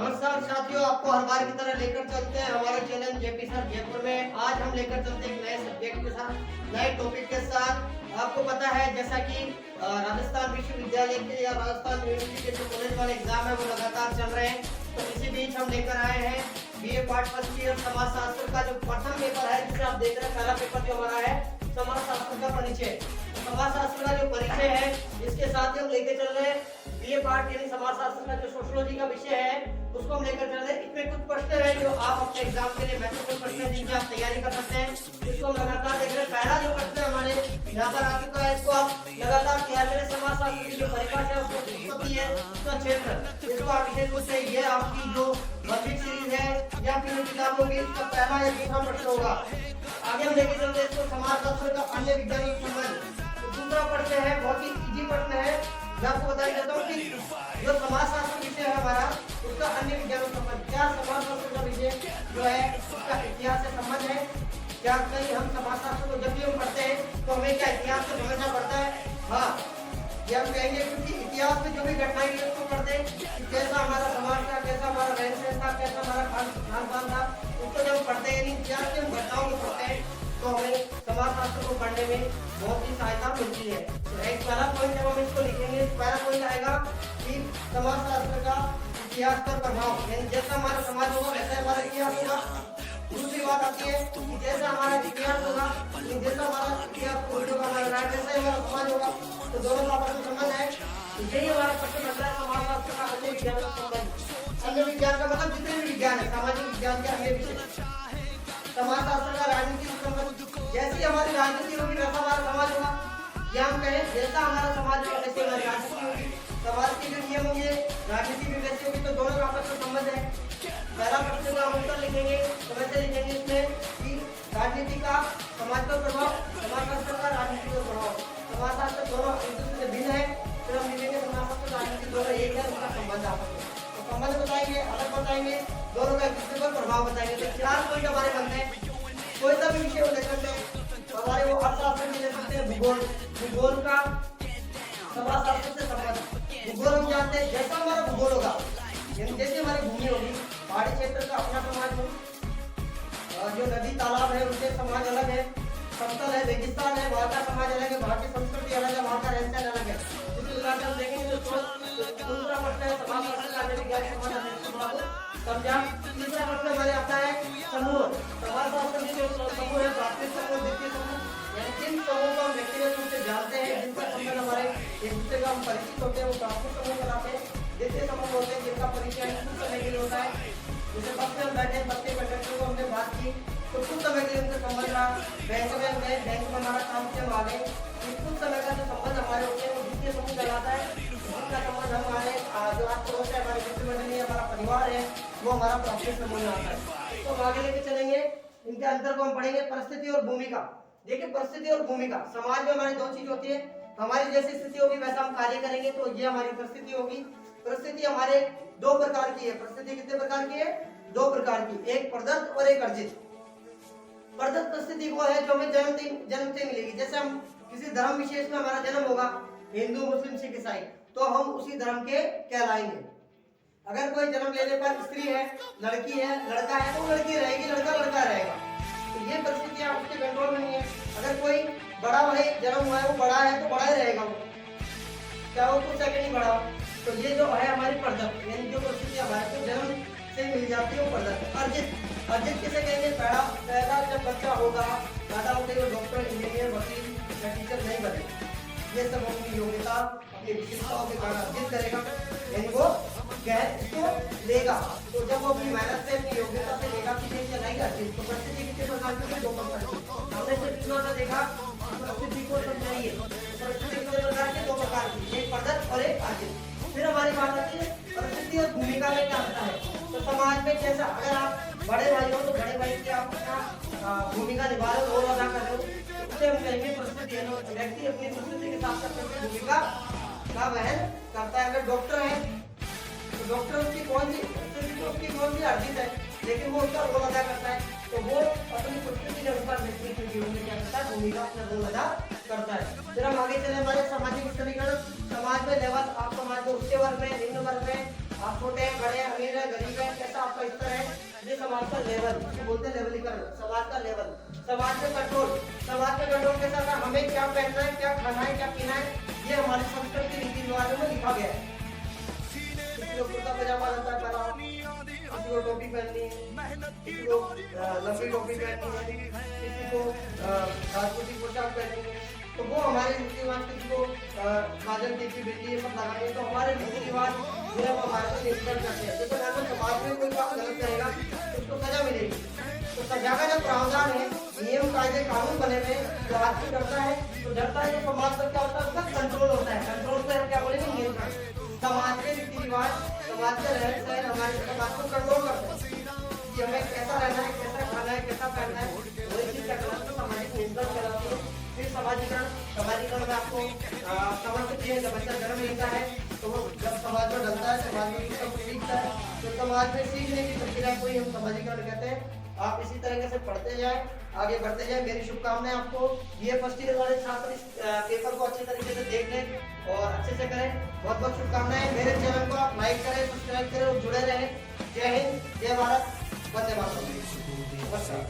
नमस्कार साथियों, आपको हर बार की तरह लेकर चलते हैं हमारे चैनल जेपी सर जयपुर में। आज हम लेकर चलते हैं एक नए सब्जेक्ट के साथ, नए टॉपिक के साथ। आपको पता है जैसा कि राजस्थान विश्वविद्यालय के या राजस्थान यूनिवर्सिटी के जो कॉलेज वाले एग्जाम है वो लगातार चल रहे हैं। तो इसी बीच हम लेकर आए हैं बीए पार्ट फर्स्ट ईयर समाजशास्त्र का जो प्रथम पेपर है, जिसे आप देख रहे हैं। पहला पेपर जो हमारा है समाजशास्त्र का परिचय। समाजशास्त्र का जो परिचय है इसके साथ ही हम लेके चल रहे हैं बीए पार्ट यानी समाजशास्त्र का जो सोशियोलॉजी का विषय है उसको हम लेकर चल रहे हैं। इसमें कुछ प्रश्न है जो आप अपने एग्जाम के लिए महत्वपूर्ण प्रश्न हैं जिनकी आप तैयारी कर सकते हैं। इसको हम लगातार देख रहे हैं। पहला जो प्रश्न है हमारे यहाँ पर आ चुका है, इसको आप लगातार तैयार करें। समाजशास्त्र की जो परिभाषा है उसको उत्पत्ति है, उसका क्षेत्र, इसको आप विशेष रूप से ये आपकी जो वर्षिक सीरीज है या फिर किताब होगी इसका पहला या दूसरा प्रश्न होगा। आगे हम लेके चलते हैं इसको समाजशास्त्र का अन्य विज्ञानों से संबंध। दूसरा प्रश्न है, बहुत ही इजी प्रश्न है। मैं आपको बता देता हूँ कि जो समाजशास्त्र विषय है हमारा उसका अन्य विज्ञानों से संबंध। क्या समाजशास्त्र का विषय जो है उसका इतिहास से संबंध है? क्या कहीं हम समाजशास्त्र को जब भी हम पढ़ते हैं तो हमें क्या इतिहास को समझना पड़ता है? हाँ, ये हम कहेंगे क्योंकि इतिहास में जो भी घटनाएं हुई उसको पढ़ते हैं कि कैसा हमारा समाज था, कैसा हमारा रहन सहन था, कैसा हमारा खान पान था। उसको जब हम पढ़ते हैं इतिहास की हम घटनाओं को पढ़ते हैं तो हमें समाजशास्त्र को पढ़ने में बहुत ही सहायता मिलती है। तो एक पहला पॉइंट जब हम इसको लिखेंगे, पहला पॉइंट आएगा कि समाजशास्त्र का इतिहास पर प्रभाव, यानी जैसा हमारा समाज होगा वैसा हमारा इतिहास होगा। दूसरी बात आती है कि जैसा हमारा इतिहास होगा, जैसा हमारा इतिहास पूर्वज होगा, हमारा राज्य वैसा ही हमारा समाज होगा। तो दोनों का आपस में संबंध है। यही हमारा प्रश्न बनता है समाजशास्त्र का अन्य विज्ञान का संबंध। अन्य विज्ञान का मतलब जितने भी विज्ञान है, सामाजिक विज्ञान के अन्य विषय। समाजशास्त्र का राजनीति से संबंध, जैसी हमारी राजनीति होगी वैसा हमारा समाज होगा। या हम कहें जैसा हमारा समाज होगा वैसे हमारी राजनीति होगी। समाज के जो नियम होंगे राजनीति भी वैसी होगी। तो दोनों का आपस में संबंध है। पहला प्रश्न का हम उत्तर लिखेंगे तो वैसे लिखेंगे इसमें कि राजनीति का समाज पर प्रभाव, समाजशास्त्र का राजनीति पर प्रभाव। समाजशास्त्र दोनों एक दूसरे से भिन्न है। फिर हम लिखेंगे समाजशास्त्र राजनीति दोनों एक है, उनका संबंध आपस में। तो संबंध बताएंगे, अलग बताएंगे, दोनों का एक दूसरे पर प्रभाव बताएंगे। तो चार पॉइंट हमारे बनते हैं। कोई सा भी विषय हो ले सकते हैं हमारे, वो अर्थशास्त्र भी ले सकते हैं, भूगोल, भूगोल का समाजशास्त्र से संबंध। भूगोल हम जानते हैं जैसा हमारा भूगोल होगा, जैसे हमारी भूमि होगी, पहाड़ी क्षेत्र का अपना समाज हो, जो नदी तालाब है उनके समाज अलग है, समतल है, रेगिस्तान है, वहाँ का समाज अलग है, वहाँ की संस्कृति अलग है, वहाँ का रहन सहन अलग है। इसी प्रकार से हम देखेंगे तो दूसरा प्रश्न है समाजशास्त्र का अन्य विज्ञान से संबंध। समझा? तीसरा प्रश्न हमारे आता है समूह। समाजशास्त्र के जो समूह है, प्राथमिक समूह, द्वितीय समूह, यानी किन समूह को हम व्यक्तिगत रूप से जानते हैं, जिनका संबंध हमारे एक दूसरे का हम परिचित होते हैं, वो प्राथमिक समूह कहलाते हैं। द्वितीय समूह होते हैं जिनका परिचय कुछ समय के लिए होता है। जैसे बस में हम बैठे, बस के कंडक्टर को हमने बात की तो कुछ समय के लिए उनसे संबंध रहा। बैंक में हम गए, बैंक में हमारा काम से हम आ गए, कुछ समय का जो संबंध हमारे होते हैं वो द्वितीय समूह कहलाता है। जिनका संबंध हमारे जो आस पड़ोस है, हमारे मित्र मंडली, हमारा परिवार है, वो हमारा प्राथमिक समूह में आता है। तो हम आगे लेके चलेंगे, इनके अंतर को हम पढ़ेंगे। परिस्थिति और भूमिका। देखिए परिस्थिति और भूमिका, समाज में हमारी दो चीज होती है। हमारी जैसी स्थिति होगी वैसा हम कार्य करेंगे, तो ये हमारी परिस्थिति होगी। परिस्थिति हमारे दो प्रकार की है। परिस्थिति कितने प्रकार की है? दो प्रकार की, एक प्रदत्त और एक अर्जित। प्रदत्त परिस्थिति वो है जो हमें जन्म से मिलेगी। जैसे हम किसी धर्म विशेष में हमारा जन्म होगा, हिंदू, मुस्लिम, सिख, ईसाई, तो हम उसी धर्म के कहलाएंगे। अगर कोई जन्म लेने पर स्त्री है, लड़की है, लड़का है, तो लड़की रहेगी, लड़का लड़का रहेगा। तो ये परिस्थितियां उसके कंट्रोल में नहीं है। अगर कोई बड़ा भाई जन्म हुआ है, वो बड़ा है तो बड़ा ही रहेगा, वो क्या वो कुछ सेकंड ही बड़ा हो। तो ये जो है हमारी प्रदत्त, यानी जो परिस्थिति हमारे को जन्म से मिल जाती है वो प्रदत्त। अर्जित, अर्जित किसे कहेंगे? पैदा जब बच्चा होगा, पैदा होते हुए डॉक्टर, इंजीनियर, वकील या टीचर नहीं बने, ये सब अपनी योग्यता, अपनी विशेषताओं के कारण अर्जित करेगा, यानी वो इसको लेगा। तो जब वो अपनी मेहनत से, अपनी योग्यता से लेगा कि नहीं चलाएगा अर्जित। तो परिस्थिति कितने प्रकार की? दो प्रकार की। हमने सिर्फ इतना सा देखा, परिस्थिति को समझाइए। परिस्थिति कितने प्रकार की? दो प्रकार की, एक प्रदत्त और एक अर्जित। फिर हमारी बात आती है परिस्थिति और भूमिका में क्या होता है। तो समाज में कैसा, अगर आप बड़े भाई हो तो बड़े भाई की आप अपना भूमिका निभा रहे हो, रोल अदा कर रहे हो, तो उसे हम कहेंगे परिस्थिति है। व्यक्ति अपनी परिस्थिति के साथ साथ अपनी भूमिका का वहन करता है। अगर डॉक्टर है तो डॉक्टर उसकी कौन सी अर्जित है, लेकिन वो उसका रोल अदा करता है। तो वो अपनी परिस्थिति के अनुसार व्यक्ति की जीवन में क्या करता है? भूमिका, अपना रोल अदा करता है। फिर हम आगे चले हमारे सामाजिक समीकरण। समाज में लेवल, आप समाज में उच्च वर्ग में, निम्न वर्ग में, आप छोटे हैं, बड़े हैं, अमीर है, गरीब है, लेवल, बोलते हैं लेवलीकरण, समाज का लेवल, समाज में कंट्रोल, समाज के कंट्रोल के साथ हमें क्या पहनना है, क्या खाना है, क्या पीना है, ये हमारी संस्कृति रीति रिवाजों में लिखा गया है। किसी को कुर्ता पजामा रहता है पहना, किसी को टोपी पहननी है, किसी को लंबी टोपी पहननी है, किसी को राजपूती पोशाक पहननी है, तो वो हमारे रीति रिवाज, किसी को काजल टीकी बिंदी ये सब लगानी है, तो हमारे रीति रिवाज जो है वो हमारे को निर्भर करते हैं। देखो अगर समाज में कोई काम गलत करेगा तो उसको सजा मिलेगी, तो सजा का जो प्रावधान है, नियम कायदे कानून बने हुए, जो आदमी डरता है तो डरता है, तो समाज पर क्या होता है, उसका कंट्रोल होता है। कंट्रोल से हम क्या बोलेंगे, नियंत्रण। समाज के रीति रिवाज, समाज के रहन सहन हमारे समाज को कंट्रोल करते हैं कि हमें कैसा रहना है, कैसा खाना है, कैसा पहनना है, वही चीज का कहलाता है सामाजिक नियंत्रण कहलाती है। फिर समाजीकरण, समाजीकरण में आपको समझ सकते हैं, जब बच्चा जन्म लेता है तो वो जब समाज में डलता है, समाज में सब सीखता है, तो समाज में सीखने की प्रक्रिया को ही हम समाजीकरण कहते हैं। आप इसी तरीके से पढ़ते जाएं, आगे बढ़ते जाएं। मेरी शुभकामनाएं आपको। बीए फर्स्ट ईयर वाले छात्र इस पेपर को अच्छे तरीके से देख लें और अच्छे से करें। बहुत बहुत शुभकामनाएं। मेरे चैनल को आप लाइक करें, सब्सक्राइब करें और जुड़े रहें। जय हिंद, जय भारत, वंदे मातरम। नमस्कार।